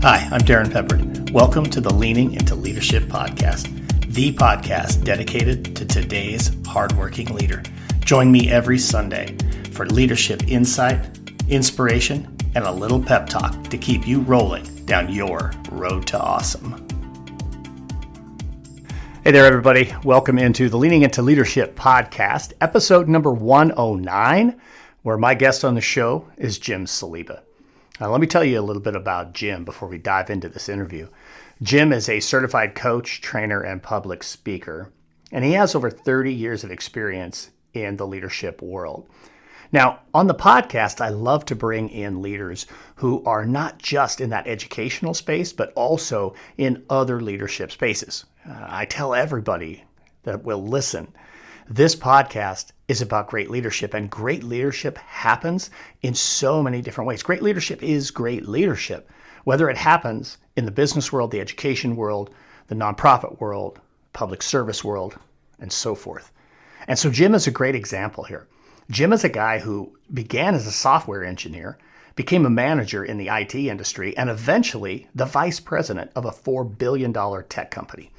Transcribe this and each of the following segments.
Hi, I'm Darrin Peppard. Welcome to the Leaning into Leadership podcast, the podcast dedicated to today's hardworking leader. Join me every Sunday for leadership insight, inspiration, and a little pep talk to keep you rolling down your road to awesome. Hey there, everybody. Welcome into the Leaning into Leadership podcast, episode number 109, where my guest on the show is Jim Saliba. Now, let me tell you a little bit about Jim before we dive into this interview. Jim is a certified coach, trainer, and public speaker, and he has over 30 years of experience in the leadership world. Now, on the podcast, I love to bring in leaders who are not just in that educational space, but also in other leadership spaces. I tell everybody that will listen, this podcast is about great leadership, and great leadership happens in so many different ways. Great leadership is great leadership, whether it happens in the business world, the education world, the nonprofit world, public service world, and so forth. And so Jim is a great example here. Jim is a guy who began as a software engineer, became a manager in the IT industry, and eventually the vice president of a $4 billion tech company.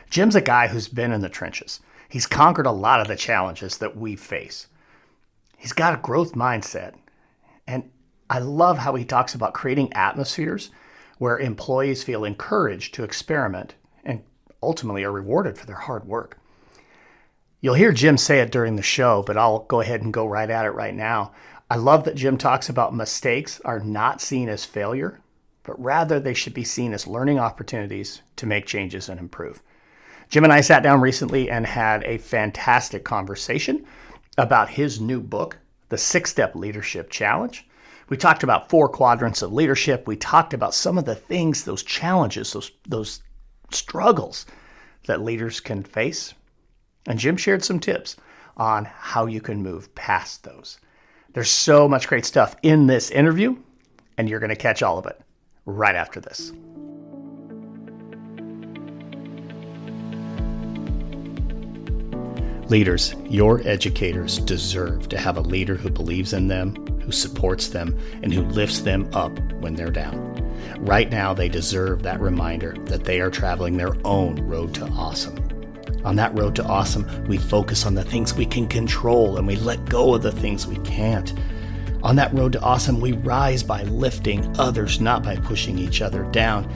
Jim's a guy who's been in the trenches. He's conquered a lot of the challenges that we face. He's got a growth mindset. And I love how he talks about creating atmospheres where employees feel encouraged to experiment and ultimately are rewarded for their hard work. You'll hear Jim say it during the show, but I'll go ahead and go right at it right now. I love that Jim talks about mistakes are not seen as failure, but rather they should be seen as learning opportunities to make changes and improve. Jim and I sat down recently and had a fantastic conversation about his new book, The 6-Step Leadership Challenge. We talked about 4 quadrants of leadership. We talked about some of the things, those challenges, those struggles that leaders can face. And Jim shared some tips on how you can move past those. There's so much great stuff in this interview, and you're going to catch all of it right after this. Leaders, your educators deserve to have a leader who believes in them, who supports them, and who lifts them up when they're down. Right now, they deserve that reminder that they are traveling their own road to awesome. On that road to awesome, we focus on the things we can control and we let go of the things we can't. On that road to awesome, we rise by lifting others, not by pushing each other down.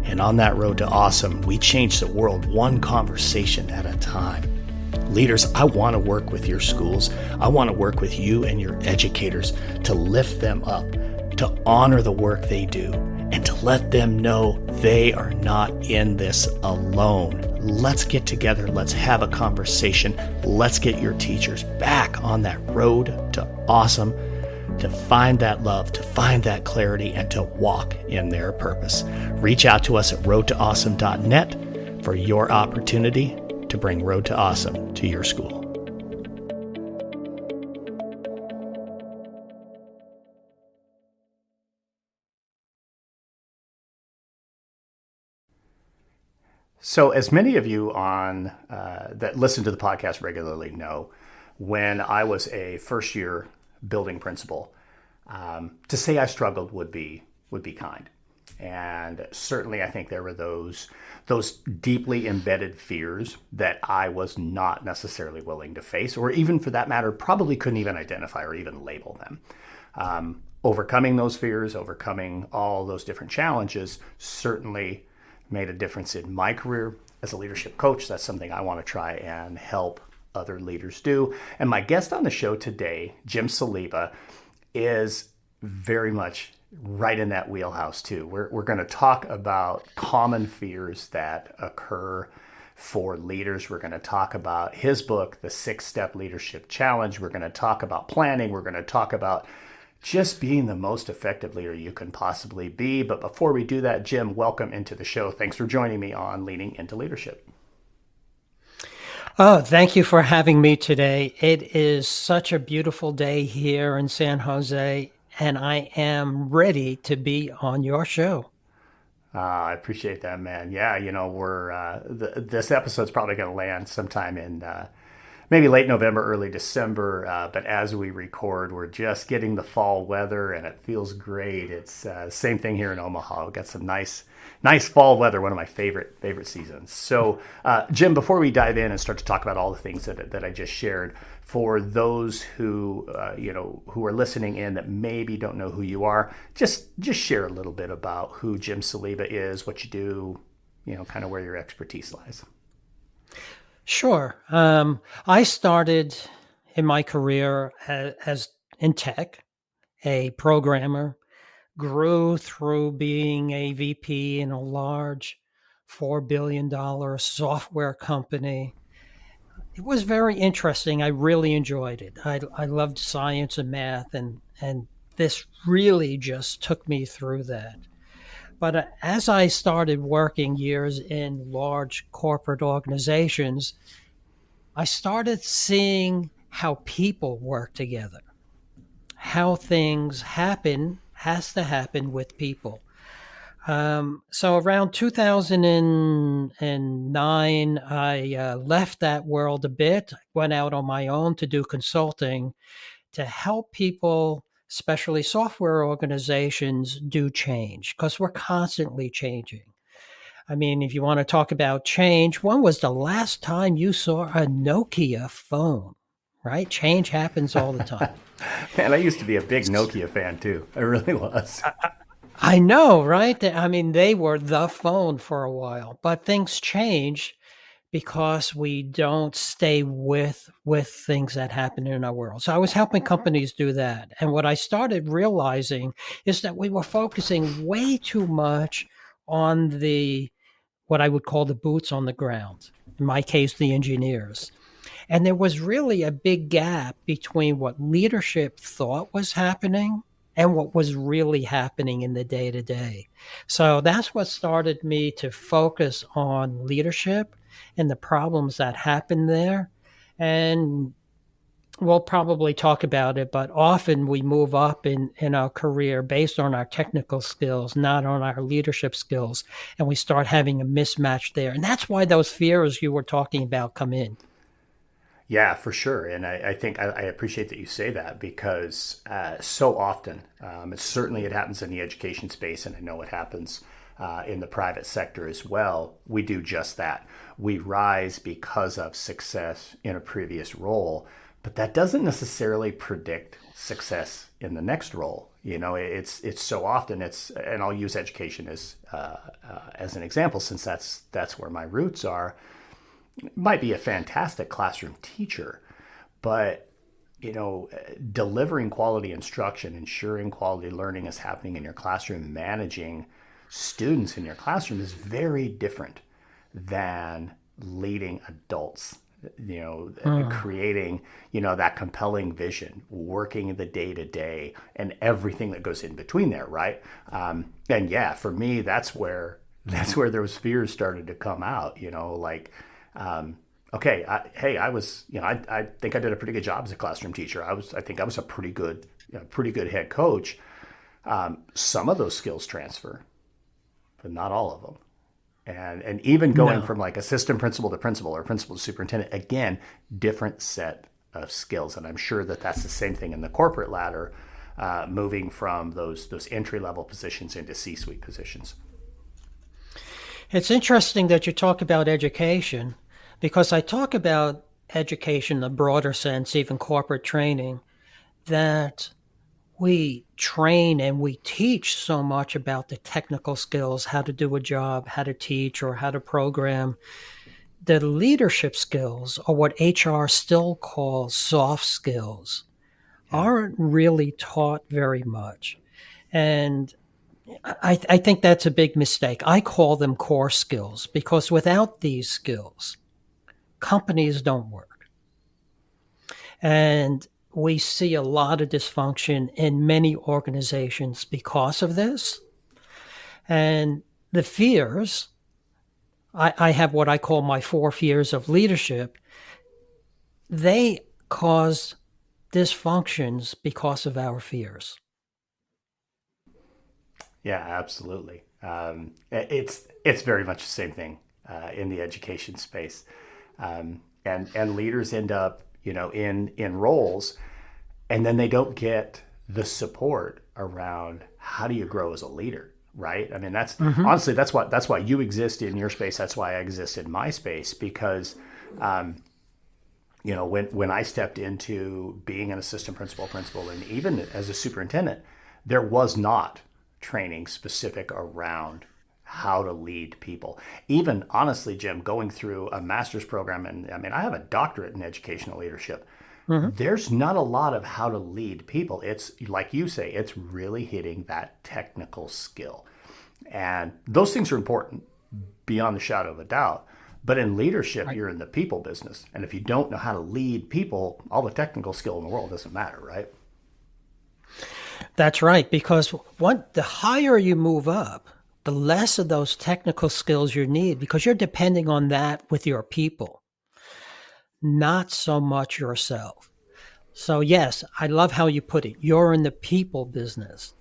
And on that road to awesome, we change the world one conversation at a time. Leaders, I want to work with your schools. I want to work with you and your educators to lift them up, to honor the work they do, and to let them know they are not in this alone. Let's get together. Let's have a conversation. Let's get your teachers back on that road to awesome, to find that love, to find that clarity, and to walk in their purpose. Reach out to us at roadtoawesome.net for your opportunity to bring Road to Awesome to your school. So as many of you that listen to the podcast regularly know, when I was a first-year building principal, to say I struggled would be kind. And certainly I think there were those deeply embedded fears that I was not necessarily willing to face, or even for that matter, probably couldn't even identify or even label them. Overcoming those fears, overcoming all those different challenges certainly made a difference in my career as a leadership coach. That's something I want to try and help other leaders do. And my guest on the show today, Jim Saliba, is very much right in that wheelhouse too. We're going to talk about common fears that occur for leaders. We're going to talk about his book, The 6-Step Leadership Challenge. We're going to talk about planning. We're going to talk about just being the most effective leader you can possibly be. But before we do that, Jim, welcome into the show. Thanks for joining me on Leaning into Leadership. Oh, thank you for having me today. It is such a beautiful day here in San Jose, and I am ready to be on your show. I appreciate that, man. Yeah, we're this episode's probably going to land sometime in maybe late November, early December. But as we record, we're just getting the fall weather, and it feels great. It's same thing here in Omaha. We've got some nice fall weather, one of my favorite seasons. So, Jim, before we dive in and start to talk about all the things that I just shared, for those who who are listening in that maybe don't know who you are, just share a little bit about who Jim Saliba is, what you do, kind of where your expertise lies. Sure. I started in my career as in tech, a programmer, grew through being a VP in a large $4 billion software company. It was very interesting. I really enjoyed it. I loved science and math, and this really just took me through that. But as I started working years in large corporate organizations, I started seeing how people work together, how things happen has to happen with people. So around 2009, I left that world a bit, went out on my own to do consulting to help people, especially software organizations, do change because we're constantly changing. I mean, if you want to talk about change, when was the last time you saw a Nokia phone? Right? Change happens all the time. Man, I used to be a big Nokia fan too. I really was. I know, right? I mean, they were the phone for a while, but things change because we don't stay with things that happen in our world. So I was helping companies do that. And what I started realizing is that we were focusing way too much on the what I would call the boots on the ground. In my case, the engineers. And there was really a big gap between what leadership thought was happening and what was really happening in the day to day. So that's what started me to focus on leadership and the problems that happen there. And we'll probably talk about it, but often we move up in our career based on our technical skills, not on our leadership skills. And we start having a mismatch there. And that's why those fears you were talking about come in. Yeah, for sure. And I think I appreciate that you say that because so often, it happens in the education space, and I know it happens in the private sector as well. We do just that. We rise because of success in a previous role, but that doesn't necessarily predict success in the next role. It's so often and I'll use education as an example since that's where my roots are. Might be a fantastic classroom teacher, but delivering quality instruction, ensuring quality learning is happening in your classroom, managing students in your classroom is very different than leading adults. Creating that compelling vision, working the day to day, and everything that goes in between there, right? And yeah, for me, that's where those fears started to come out. Okay, I think I did a pretty good job as a classroom teacher. I think I was a pretty good head coach. Some of those skills transfer, but not all of them. And even going from like assistant principal to principal or principal to superintendent, again, different set of skills. And I'm sure that that's the same thing in the corporate ladder, moving from those entry level positions into C-suite positions. It's interesting that you talk about education because I talk about education in a broader sense, even corporate training, that we train and we teach so much about the technical skills, how to do a job, how to teach, or how to program. The leadership skills, or what HR still calls soft skills, aren't really taught very much. And I think that's a big mistake. I call them core skills because without these skills, companies don't work. And we see a lot of dysfunction in many organizations because of this. And the fears, I have what I call my 4 fears of leadership. They cause dysfunctions because of our fears. Yeah, absolutely. It's very much the same thing in the education space. and leaders end up, in roles, and then they don't get the support around how do you grow as a leader, right? I mean, that's honestly, that's why you exist in your space. That's why I exist in my space, because when I stepped into being an assistant principal, and even as a superintendent, there was not training specific around how to lead people. Even honestly, Jim, going through a master's program, and I mean, I have a doctorate in educational leadership. There's not a lot of how to lead people. It's like you say, it's really hitting that technical skill. And those things are important beyond the shadow of a doubt. But in leadership, you're in the people business. And if you don't know how to lead people, all the technical skill in the world doesn't matter, right? That's right, because the higher you move up, the less of those technical skills you need, because you're depending on that with your people, not so much yourself. So yes, I love how you put it. You're in the people business.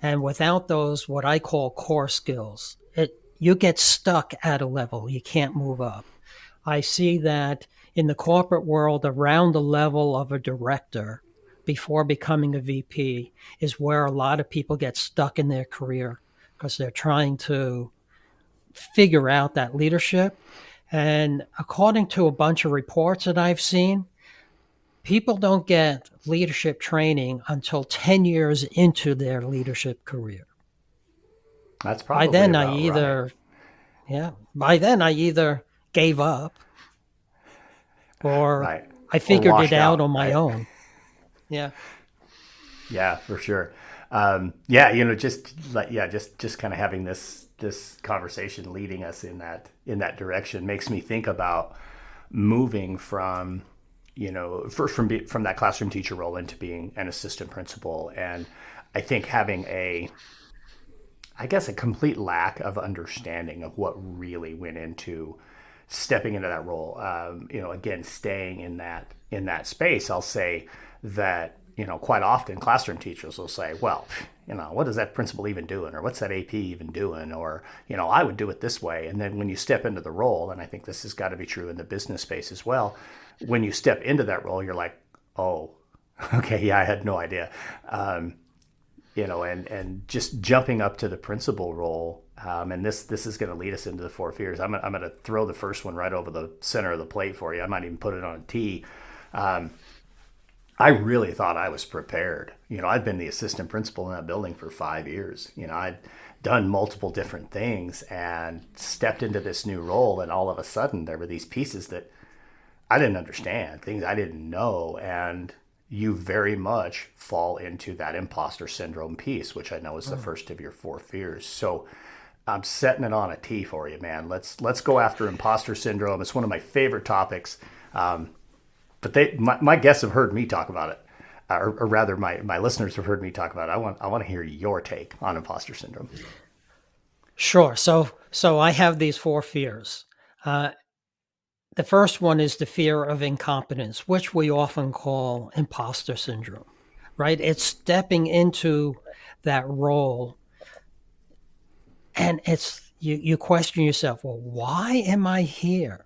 And without those, what I call core skills, you get stuck at a level. You can't move up. I see that in the corporate world, around the level of a director before becoming a VP is where a lot of people get stuck in their career because they're trying to figure out that leadership. And according to a bunch of reports that I've seen, people don't get leadership training until 10 years into their leadership career. That's probably by then I either gave up or I figured it out on my own. Yeah. Yeah, for sure. Just kind of having this conversation leading us in that direction makes me think about moving from first from that classroom teacher role into being an assistant principal. And I think having a complete lack of understanding of what really went into stepping into that role. Again, staying in that space, I'll say that, quite often classroom teachers will say, well, what is that principal even doing? Or what's that AP even doing? Or, I would do it this way. And then when you step into the role, and I think this has got to be true in the business space as well, when you step into that role, you're like, oh, okay, yeah, I had no idea. And just jumping up to the principal role. And this is going to lead us into the 4 fears. I'm going to throw the first one right over the center of the plate for you. I might even put it on a tee. I really thought I was prepared. I'd been the assistant principal in that building for 5 years. I'd done multiple different things and stepped into this new role. And all of a sudden there were these pieces that I didn't understand, things I didn't know. And you very much fall into that imposter syndrome piece, which I know is the first of your 4 fears. So I'm setting it on a tee for you, man. Let's go after imposter syndrome. It's one of my favorite topics. But my guests have heard me talk about it, or rather, my listeners have heard me talk about it. I want to hear your take on imposter syndrome. Sure. So I have these 4 fears. The first one is the fear of incompetence, which we often call imposter syndrome, right? It's stepping into that role, and you question yourself, well, why am I here?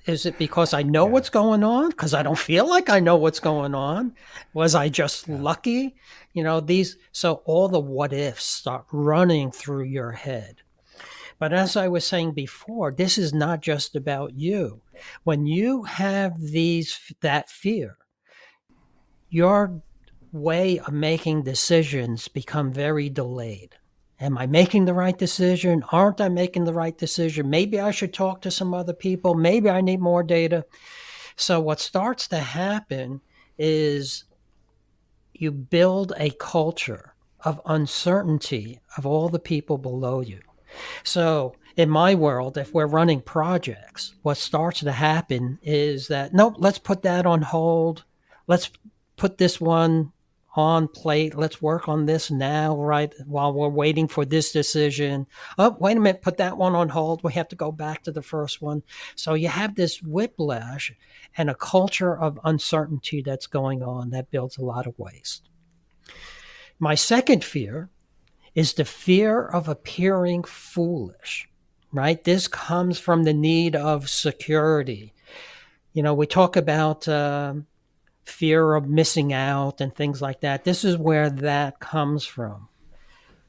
Is it because I know what's going on? Because I don't feel like I know what's going on? Was I just lucky? So all the what ifs start running through your head. But as I was saying before, this is not just about you. When you have that fear, your way of making decisions become very delayed. Am I making the right decision? Aren't I making the right decision? Maybe I should talk to some other people. Maybe I need more data. So what starts to happen is you build a culture of uncertainty of all the people below you. So in my world, if we're running projects, what starts to happen is that, nope, let's put that on hold. Let's put this one on plate. Let's work on this now, right? While we're waiting for this decision. Oh, wait a minute, put that one on hold. We have to go back to the first one. So you have this whiplash and a culture of uncertainty that's going on that builds a lot of waste. My second fear is the fear of appearing foolish, right? This comes from the need of security. We talk about fear of missing out and things like that. This is where that comes from.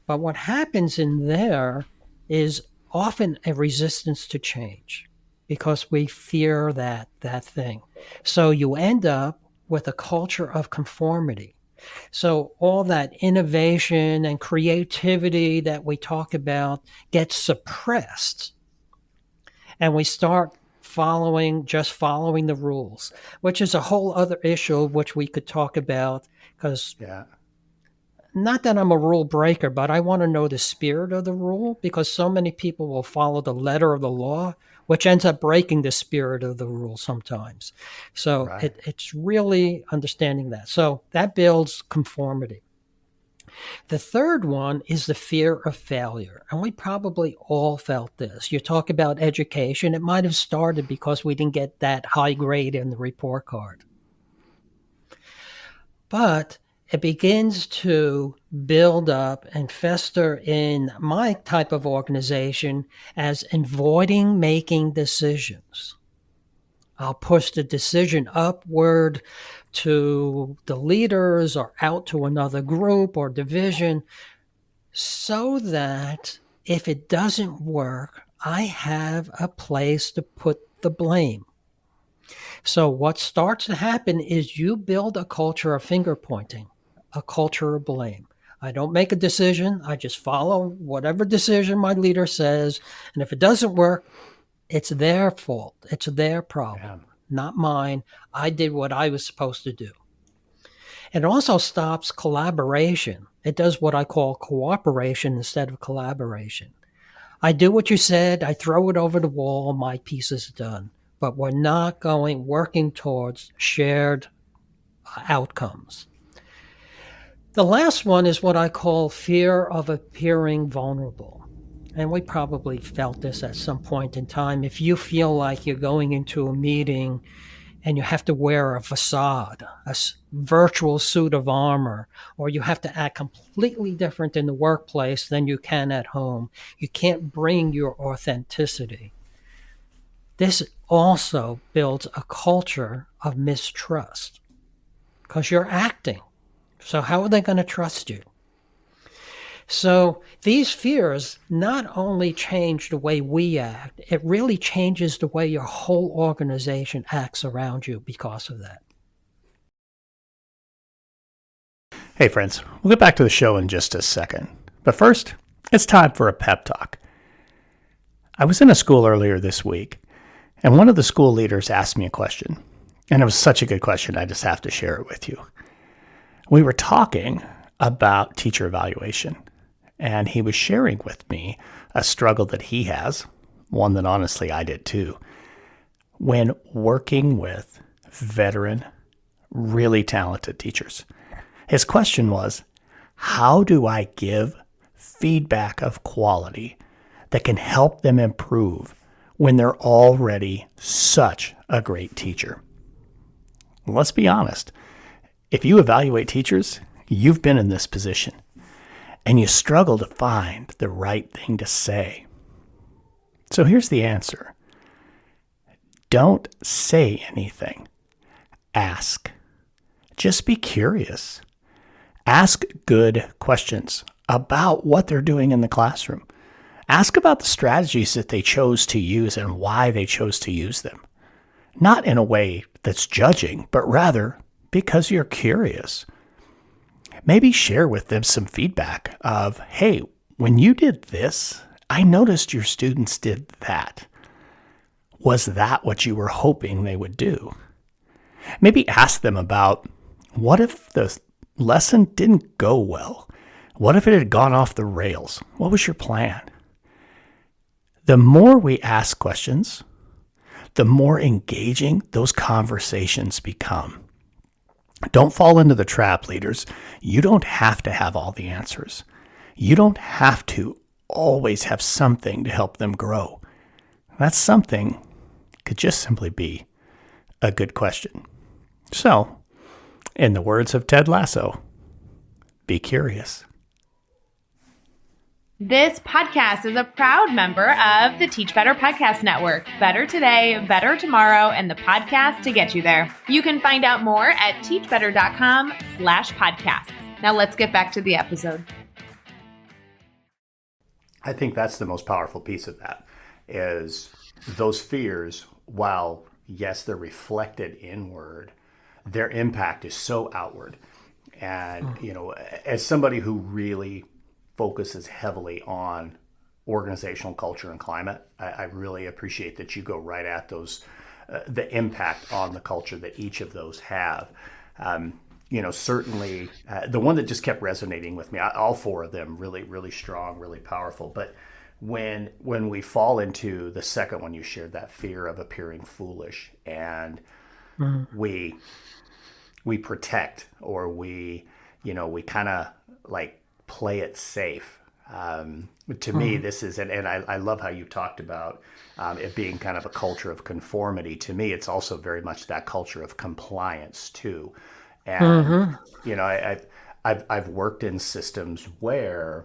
But what happens in there is often a resistance to change because we fear that thing. So you end up with a culture of conformity. So all that innovation and creativity that we talk about gets suppressed, and we start just following the rules, which is a whole other issue which we could talk about, because not that I'm a rule breaker, but I want to know the spirit of the rule, because so many people will follow the letter of the law, which ends up breaking the spirit of the rule sometimes. So it's really understanding that. So that builds conformity. The third one is the fear of failure. And we probably all felt this. You talk about education. It might have started because we didn't get that high grade in the report card. But it begins to build up and fester in my type of organization as avoiding making decisions. I'll push the decision upward to the leaders or out to another group or division, so that if it doesn't work, I have a place to put the blame. So what starts to happen is you build a culture of finger pointing, a culture of blame. I don't make a decision. I just follow whatever decision my leader says. And if it doesn't work, it's their fault. It's their problem, not mine. I did what I was supposed to do. It also stops collaboration. It does what I call cooperation instead of collaboration. I do what you said. I throw it over the wall. My piece is done. But we're not working towards shared outcomes. The last one is what I call fear of appearing vulnerable. And we probably felt this at some point in time. If you feel like you're going into a meeting and you have to wear a facade, a virtual suit of armor, or you have to act completely different in the workplace than you can at home, you can't bring your authenticity. This also builds a culture of mistrust because you're acting. So how are they going to trust you? So these fears not only change the way we act, it really changes the way your whole organization acts around you because of that. Hey friends, we'll get back to the show in just a second. But first, it's time for a pep talk. I was in a school earlier this week, and one of the school leaders asked me a question. And it was such a good question, I just have to share it with you. We were talking about teacher evaluation. And he was sharing with me a struggle that he has, one that honestly I did too, when working with veteran, really talented teachers. His question was, how do I give feedback of quality that can help them improve when they're already such a great teacher? Well, let's be honest. If you evaluate teachers, you've been in this position. And you struggle to find the right thing to say. So here's the answer. Don't say anything. Ask. Just be curious. Ask good questions about what they're doing in the classroom. Ask about the strategies that they chose to use and why they chose to use them. Not in a way that's judging, but rather because you're curious. Maybe share with them some feedback of, hey, when you did this, I noticed your students did that. Was that what you were hoping they would do? Maybe ask them about, what if the lesson didn't go well? What if it had gone off the rails? What was your plan? The more we ask questions, the more engaging those conversations become. Don't fall into the trap, leaders. You don't have to have all the answers. You don't have to always have something to help them grow. That something could just simply be a good question. So, in the words of Ted Lasso, be curious. This podcast is a proud member of the Teach Better Podcast Network. Better today, better tomorrow, and the podcast to get you there. You can find out more at teachbetter.com/podcasts. Now let's get back to the episode. I think that's the most powerful piece of that is those fears, while yes, they're reflected inward, their impact is so outward. And, as somebody who really focuses heavily on organizational culture and climate, I really appreciate that you go right at those, the impact on the culture that each of those have. Certainly the one that just kept resonating with me, all four of them really, really strong, really powerful. But when we fall into the second one you shared, that fear of appearing foolish, and we protect, or we kind of like play it safe. To me, this is, and I love how you talked about it being kind of a culture of conformity. To me, it's also very much that culture of compliance too. And, I've worked in systems where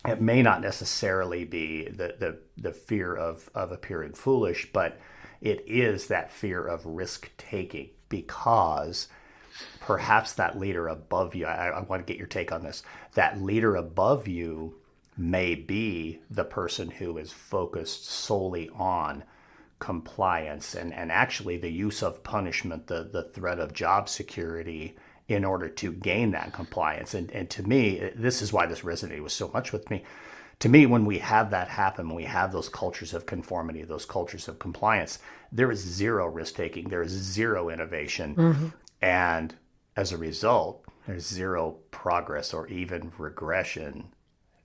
it may not necessarily be the fear of appearing foolish, but it is that fear of risk taking, because perhaps that leader above you, I want to get your take on this, that leader above you may be the person who is focused solely on compliance and actually the use of punishment, the threat of job security in order to gain that compliance. And to me, this is why this resonated with so much with me. To me, when we have that happen, when we have those cultures of conformity, those cultures of compliance, there is zero risk-taking, there is zero innovation. And as a result, there's zero progress or even regression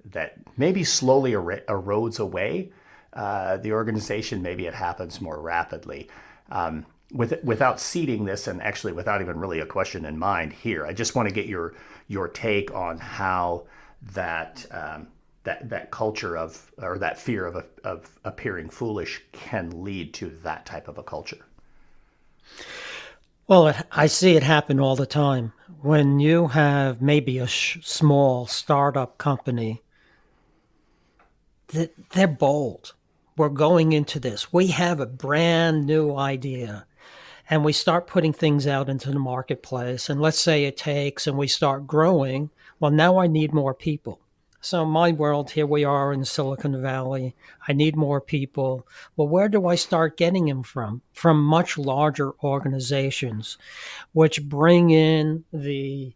that maybe slowly erodes away the organization. Maybe it happens more rapidly. Without seeding this, and actually without even really a question in mind here, I just want to get your take on how that culture of, or that fear of appearing foolish can lead to that type of a culture. Well, I see it happen all the time. When you have maybe a small startup company, they're bold. We're going into this. We have a brand new idea, and we start putting things out into the marketplace. And let's say it takes, and we start growing. Well, now I need more people. So in my world, here we are in Silicon Valley. I need more people. Well, where do I start getting them from? From much larger organizations, which bring in the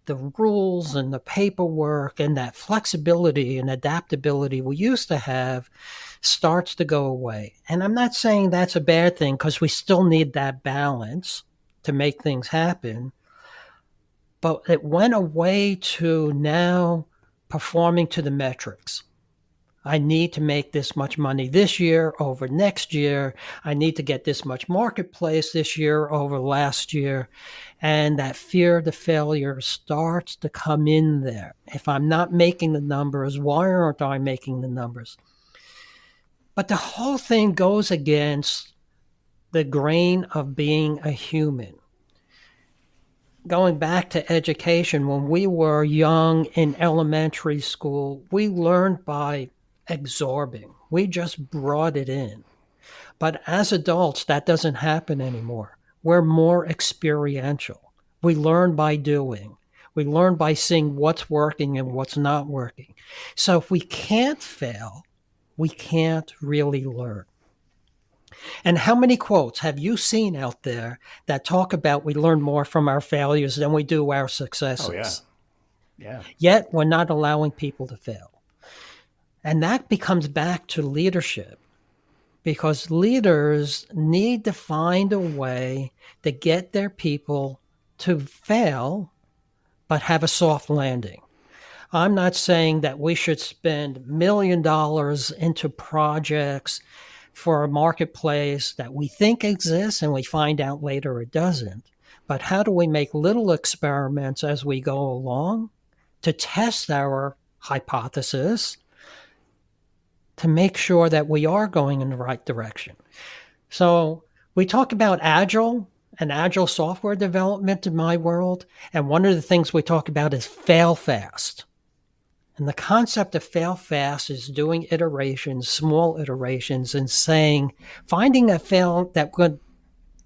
rules and the paperwork, and that flexibility and adaptability we used to have starts to go away. And I'm not saying that's a bad thing, because we still need that balance to make things happen. But it went away to now performing to the metrics. I need to make this much money this year over next year. I need to get this much marketplace this year over last year. And that fear of the failure starts to come in there. If I'm not making the numbers, why aren't I making the numbers? But the whole thing goes against the grain of being a human. Going back to education, when we were young in elementary school, we learned by absorbing. We just brought it in. But as adults, that doesn't happen anymore. We're more experiential. We learn by doing. We learn by seeing what's working and what's not working. So if we can't fail, we can't really learn. And how many quotes have you seen out there that talk about we learn more from our failures than we do our successes? Oh, yeah. Yet we're not allowing people to fail. And that becomes back to leadership, because leaders need to find a way to get their people to fail, but have a soft landing. I'm not saying that we should spend $1 million into projects for a marketplace that we think exists and we find out later it doesn't. But how do we make little experiments as we go along to test our hypothesis to make sure that we are going in the right direction? So we talk about agile and agile software development in my world. And one of the things we talk about is fail fast. And the concept of fail fast is doing iterations, small iterations, and finding a fail that going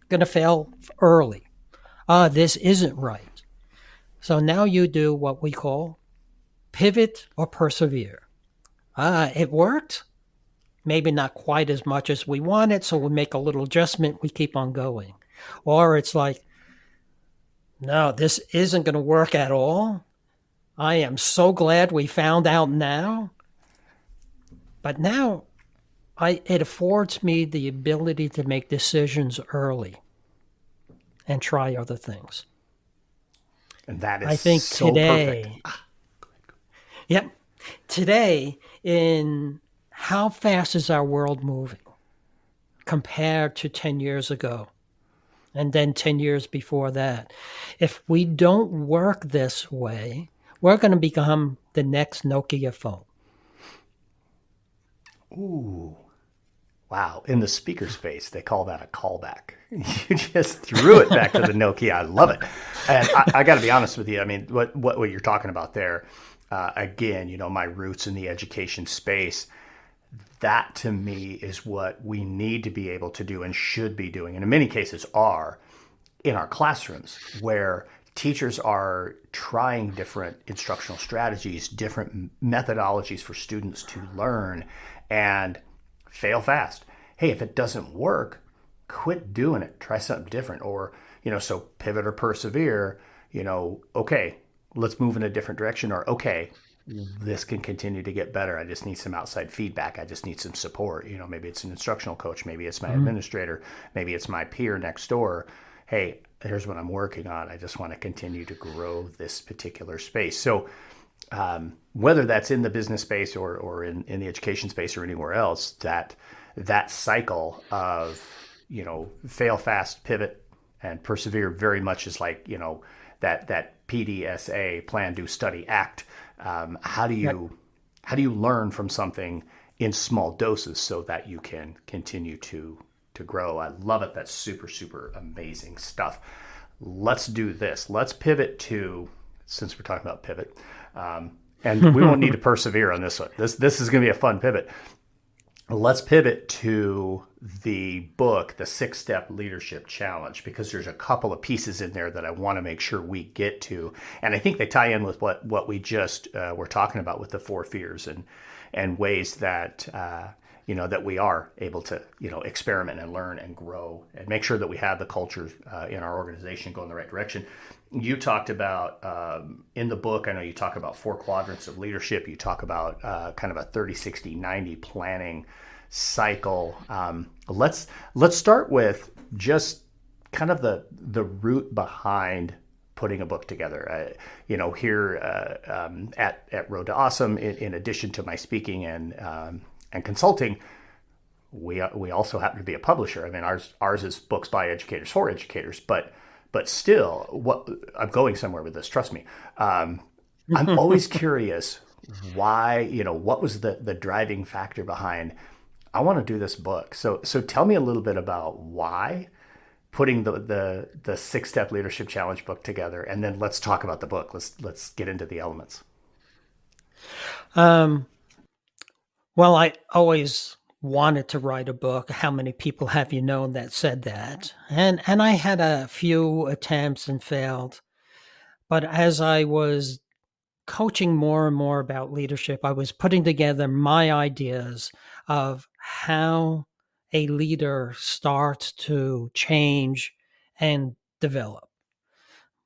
to fail early. This isn't right. So now you do what we call pivot or persevere. It worked. Maybe not quite as much as we wanted, so we make a little adjustment. We keep on going. Or it's like, no, this isn't going to work at all. I am so glad we found out now. But now it affords me the ability to make decisions early and try other things. And that is I think so today, perfect. Yep. Today, in how fast is our world moving compared to 10 years ago? And then 10 years before that. If we don't work this way, we're going to become the next Nokia phone. Ooh. Wow. In the speaker space, they call that a callback. You just threw it back to the Nokia. I love it. And I got to be honest with you. I mean, what you're talking about there, again, my roots in the education space, that to me is what we need to be able to do and should be doing, and in many cases are, in our classrooms, where teachers are trying different instructional strategies, different methodologies for students to learn, and fail fast. Hey, if it doesn't work, quit doing it. Try something different. Or, so pivot or persevere, okay, let's move in a different direction. Or, okay, this can continue to get better. I just need some outside feedback. I just need some support. Maybe it's an instructional coach. Maybe it's my administrator. Maybe it's my peer next door. Hey, here's what I'm working on. I just want to continue to grow this particular space. So whether that's in the business space or in the education space or anywhere else, that cycle of, fail fast, pivot, and persevere very much is like, that PDSA, plan, do, study, act. How do you learn from something in small doses so that you can continue to grow? I love it. That's super, super amazing stuff. Let's do this. Let's pivot to, since we're talking about pivot, and we won't need to persevere on this one. This is going to be a fun pivot. Let's pivot to the book, The 6-Step Leadership Challenge, because there's a couple of pieces in there that I want to make sure we get to. And I think they tie in with what we just were talking about with the 4 fears and ways that, that we are able to, experiment and learn and grow and make sure that we have the culture in our organization go in the right direction. You talked about, in the book, I know you talk about 4 quadrants of leadership. You talk about kind of a 30, 60, 90 planning cycle. Let's start with just kind of the root behind putting a book together. Here at Road to Awesome, in addition to my speaking and consulting, we also happen to be a publisher. I mean, ours is books by educators for educators, but still, I'm going somewhere with this. Trust me. I'm always curious why. What was the driving factor behind? I want to do this book. So tell me a little bit about why putting the 6-Step Leadership Challenge book together, and then let's talk about the book. Let's get into the elements. Well, I always wanted to write a book. How many people have you known that said that? And I had a few attempts and failed. But as I was coaching more and more about leadership, I was putting together my ideas of how a leader starts to change and develop.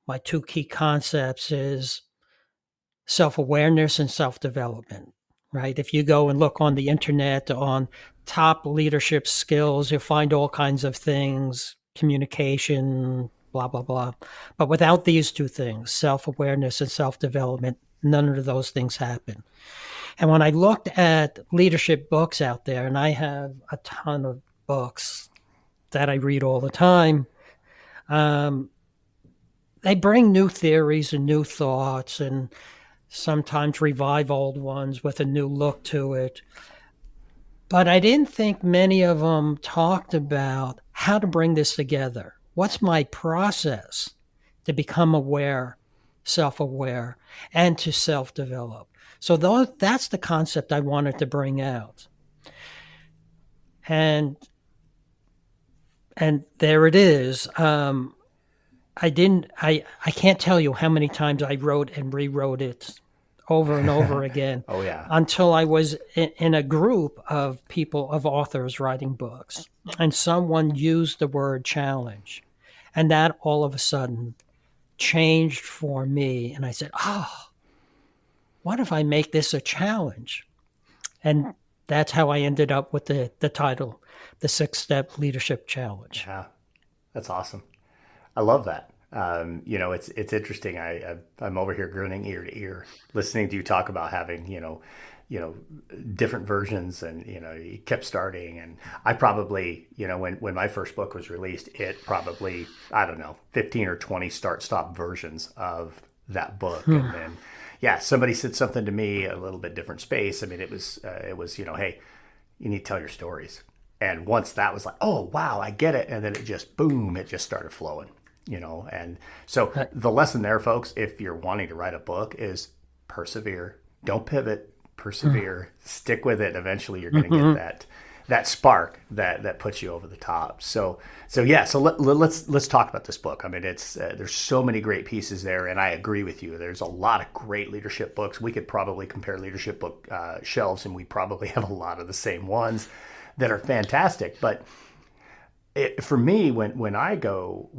My 2 key concepts is self-awareness and self-development. Right? If you go and look on the internet on top leadership skills, you'll find all kinds of things, communication, blah, blah, blah. But without these 2 things, self-awareness and self-development, none of those things happen. And when I looked at leadership books out there, and I have a ton of books that I read all the time, they bring new theories and new thoughts and sometimes revive old ones with a new look to it. But I didn't think many of them talked about how to bring this together. What's my process to become aware self-aware, and to self-develop. So that's the concept I wanted to bring out. And there it is. I can't tell you how many times I wrote and rewrote it over and over again. Oh, yeah. Until I was in a group of people, of authors writing books, and someone used the word challenge. And that all of a sudden changed for me. And I said, what if I make this a challenge? And that's how I ended up with the title, The 6-Step Leadership Challenge. Yeah, that's awesome. I love that. It's interesting. I'm over here grinning ear to ear, listening to you talk about having, different versions, and, you kept starting. And I probably, when my first book was released, it probably, 15 or 20 start-stop versions of that book. And then, somebody said something to me, a little bit different space. I mean, it was, hey, you need to tell your stories. And once that was like, oh, wow, I get it. And then it just, boom, it just started flowing, And so the lesson there, folks, if you're wanting to write a book, is persevere. Don't pivot, persevere, stick with it. Eventually you're going to get that spark that puts you over the top. So let's talk about this book. I mean, it's there's so many great pieces there, and I agree with you. There's a lot of great leadership books. We could probably compare leadership book shelves, and we probably have a lot of the same ones that are fantastic. But for me, when I go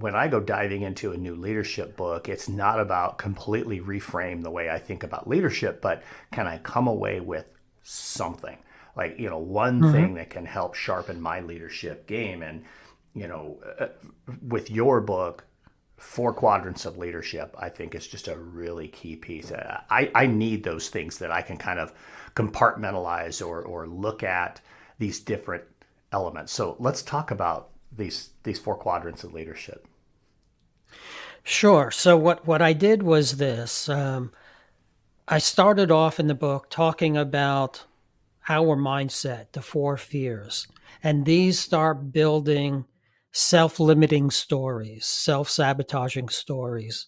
diving into a new leadership book, it's not about completely reframe the way I think about leadership, but can I come away with something? Like, one thing that can help sharpen my leadership game. And, with your book, 4 quadrants of leadership, I think is just a really key piece. I need those things that I can kind of compartmentalize or look at these different elements. So let's talk about these 4 quadrants of leadership. Sure. So what I did was this. I started off in the book talking about our mindset, the 4 fears. And these start building self-limiting stories, self-sabotaging stories.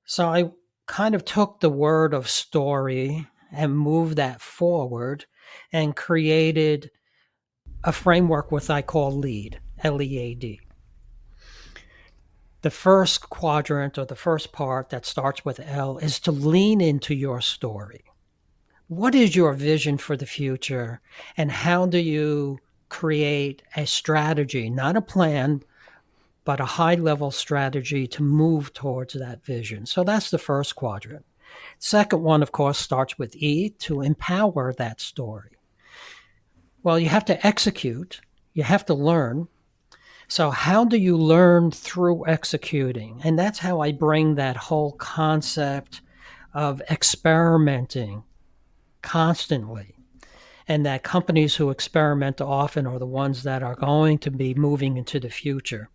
So I kind of took the word of story and moved that forward and created a framework which I call LEAD, L-E-A-D. The first quadrant, or the first part that starts with L, is to lean into your story. What is your vision for the future, and how do you create a strategy, not a plan, but a high-level strategy to move towards that vision? So that's the first quadrant. Second one, of course, starts with E, to empower that story. Well, you have to execute, you have to learn. So how do you learn through executing? And that's how I bring that whole concept of experimenting constantly. And that companies who experiment often are the ones that are going to be moving into the future.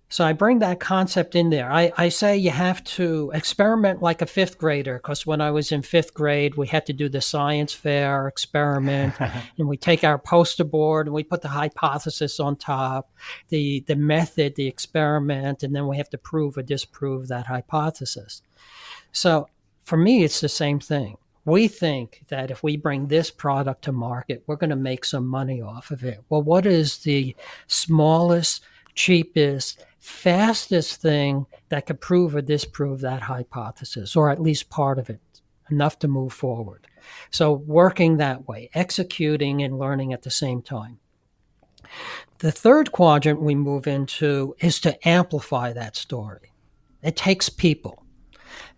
So I bring that concept in there. I say you have to experiment like a 5th grader, because when I was in 5th grade, we had to do the science fair experiment, and we take our poster board and we put the hypothesis on top, the method, the experiment, and then we have to prove or disprove that hypothesis. So for me, it's the same thing. We think that if we bring this product to market, we're going to make some money off of it. Well, what is the smallest, cheapest, fastest thing that could prove or disprove that hypothesis, or at least part of it, enough to move forward? So working that way, executing and learning at the same time. The third quadrant we move into is to amplify that story. It takes people.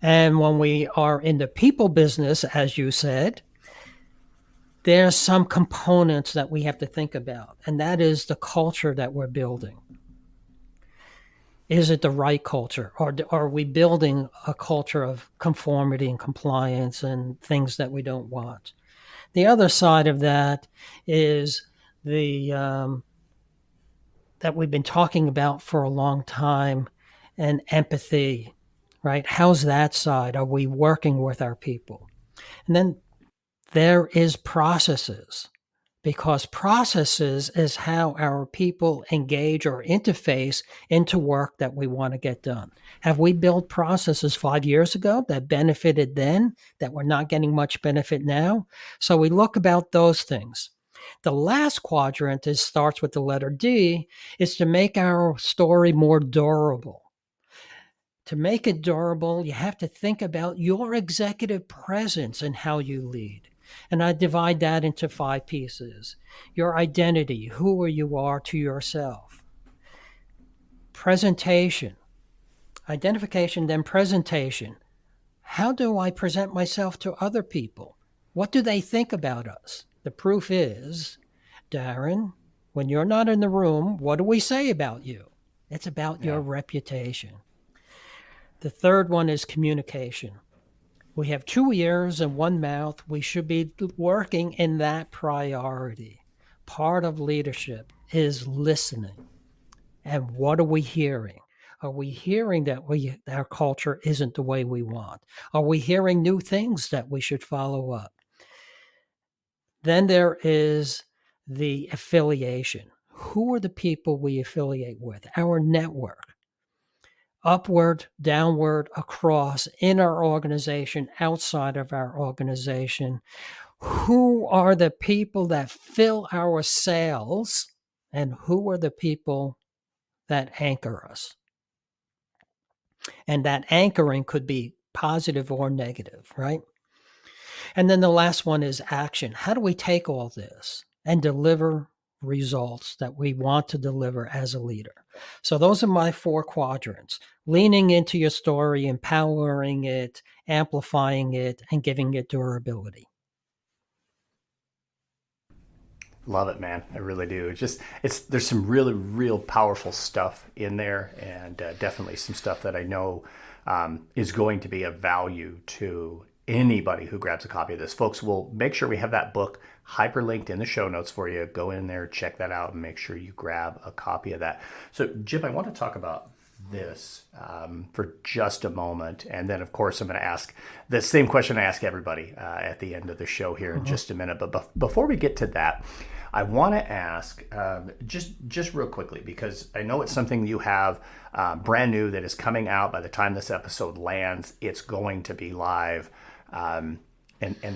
And when we are in the people business, as you said, there's some components that we have to think about, and that is the culture that we're building. Is it the right culture, or are we building a culture of conformity and compliance and things that we don't want? The other side of that is the that we've been talking about for a long time, and empathy, right? How's that side? Are we working with our people? And then there is processes, because processes is how our people engage or interface into work that we want to get done. Have we built processes 5 years ago that benefited then that we're not getting much benefit now? So we look about those things. The last quadrant starts with the letter D, is to make our story more durable. To make it durable, you have to think about your executive presence and how you lead. And I divide that into 5 pieces. Your identity, who you are to yourself. Presentation, identification, then presentation. How do I present myself to other people? What do they think about us? The proof is, Darrin, when you're not in the room, what do we say about you? It's about your reputation. The third one is communication. We have 2 ears and 1 mouth. We should be working in that priority. Part of leadership is listening. And what are we hearing? Are we hearing that our culture isn't the way we want? Are we hearing new things that we should follow up? Then there is the affiliation. Who are the people we affiliate with? Our network. Upward, downward, across, in our organization, outside of our organization. Who are the people that fill our sails, and who are the people that anchor us? And that anchoring could be positive or negative, right? And then the last one is action. How do we take all this and deliver results that we want to deliver as a leader? So those are my 4 quadrants: leaning into your story, empowering it, amplifying it, and giving it durability. Love it, man. I really do. There's some really real powerful stuff in there, and definitely some stuff that I know is going to be of value to anybody who grabs a copy of this. Folks, we'll make sure we have that book hyperlinked in the show notes for you. Go in there, check that out, and make sure you grab a copy of that. So, Jim, I want to talk about this for just a moment. And then, of course, I'm going to ask the same question I ask everybody at the end of the show here in just a minute. But before we get to that, I want to ask just real quickly, because I know it's something you have brand new that is coming out by the time this episode lands. It's going to be live. And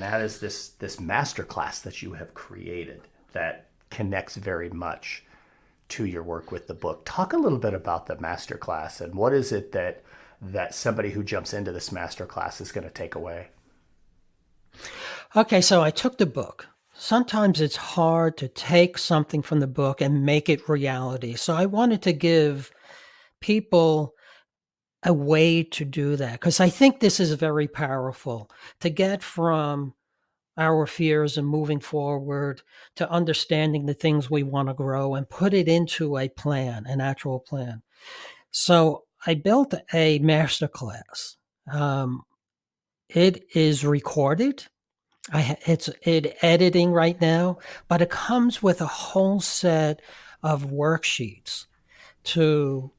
that is this masterclass that you have created that connects very much to your work with the book. Talk a little bit about the masterclass, and what is it that somebody who jumps into this masterclass is going to take away? Okay, so I took the book. Sometimes it's hard to take something from the book and make it reality. So I wanted to give people a way to do that, because I think this is very powerful to get from our fears and moving forward to understanding the things we want to grow and put it into a plan, an actual plan. So I built a masterclass. It is recorded. It's editing right now, but it comes with a whole set of worksheets to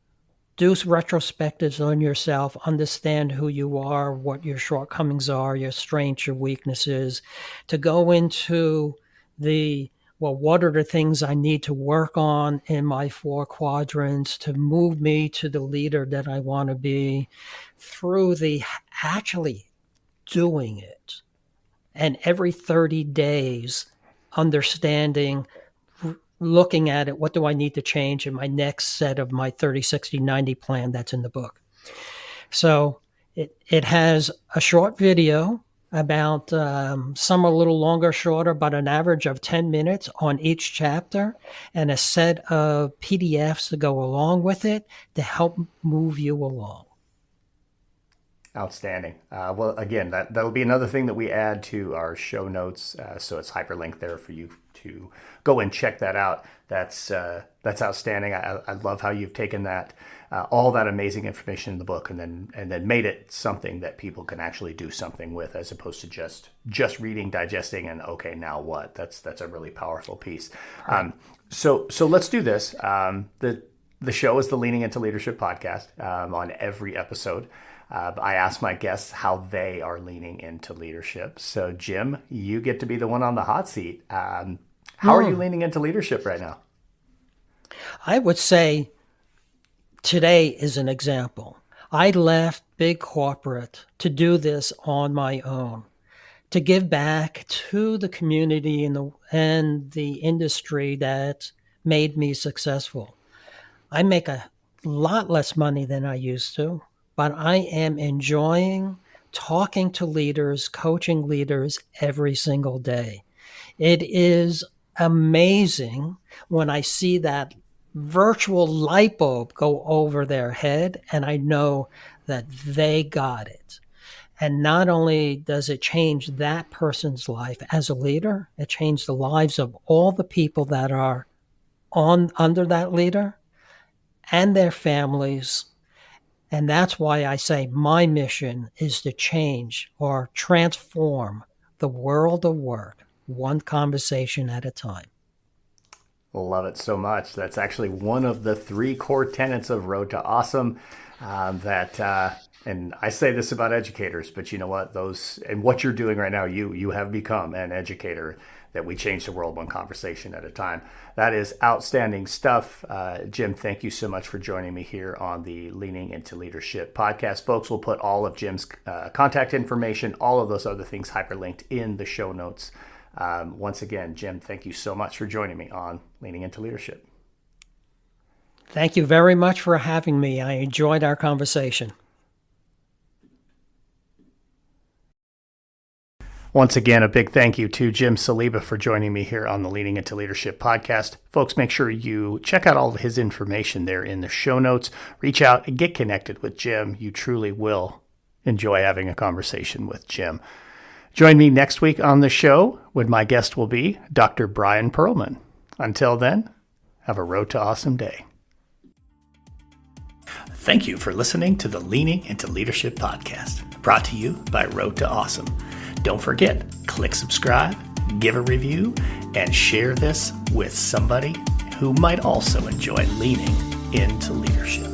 do retrospectives on yourself, understand who you are, what your shortcomings are, your strengths, your weaknesses, to go into what are the things I need to work on in my 4 quadrants to move me to the leader that I want to be, through the actually doing it. And every 30 days, understanding, looking at it, what do I need to change in my next set of my 30, 60, 90 plan that's in the book. So it has a short video about, some a little longer, shorter, but an average of 10 minutes on each chapter, and a set of PDFs to go along with it to help move you along. Outstanding. Well, again, that'll be another thing that we add to our show notes. So it's hyperlinked there for you to go and check that out. That's outstanding. I love how you've taken that, all that amazing information in the book, and then made it something that people can actually do something with, as opposed to just reading, digesting, and okay, now what? That's a really powerful piece. Right. So let's do this. The show is the Leaning Into Leadership podcast. On every episode, I ask my guests how they are leaning into leadership. So, Jim, you get to be the one on the hot seat. How are you leaning into leadership right now? I would say today is an example. I left big corporate to do this on my own, to give back to the community and the industry that made me successful. I make a lot less money than I used to, but I am enjoying talking to leaders, coaching leaders every single day. It is amazing when I see that virtual light bulb go over their head and I know that they got it. And not only does it change that person's life as a leader, it changed the lives of all the people that are under that leader and their families. And that's why I say my mission is to change or transform the world of work, one conversation at a time. Love it so much. That's actually one of the 3 core tenets of Road to Awesome. And I say this about educators, but you know what? And what you're doing right now, you have become an educator, that we change the world one conversation at a time. That is outstanding stuff. Jim, thank you so much for joining me here on the Leaning into Leadership podcast. Folks, we'll put all of Jim's contact information, all of those other things hyperlinked in the show notes. Once again, Jim, thank you so much for joining me on Leaning into Leadership. Thank you very much for having me. I enjoyed our conversation. Once again, a big thank you to Jim Saliba for joining me here on the Leaning into Leadership podcast. Folks, make sure you check out all of his information there in the show notes. Reach out and get connected with Jim. You truly will enjoy having a conversation with Jim. Join me next week on the show when my guest will be Dr. Brian Perlman. Until then, have a Road to Awesome day. Thank you for listening to the Leaning into Leadership podcast, brought to you by Road to Awesome. Don't forget, click subscribe, give a review, and share this with somebody who might also enjoy leaning into leadership.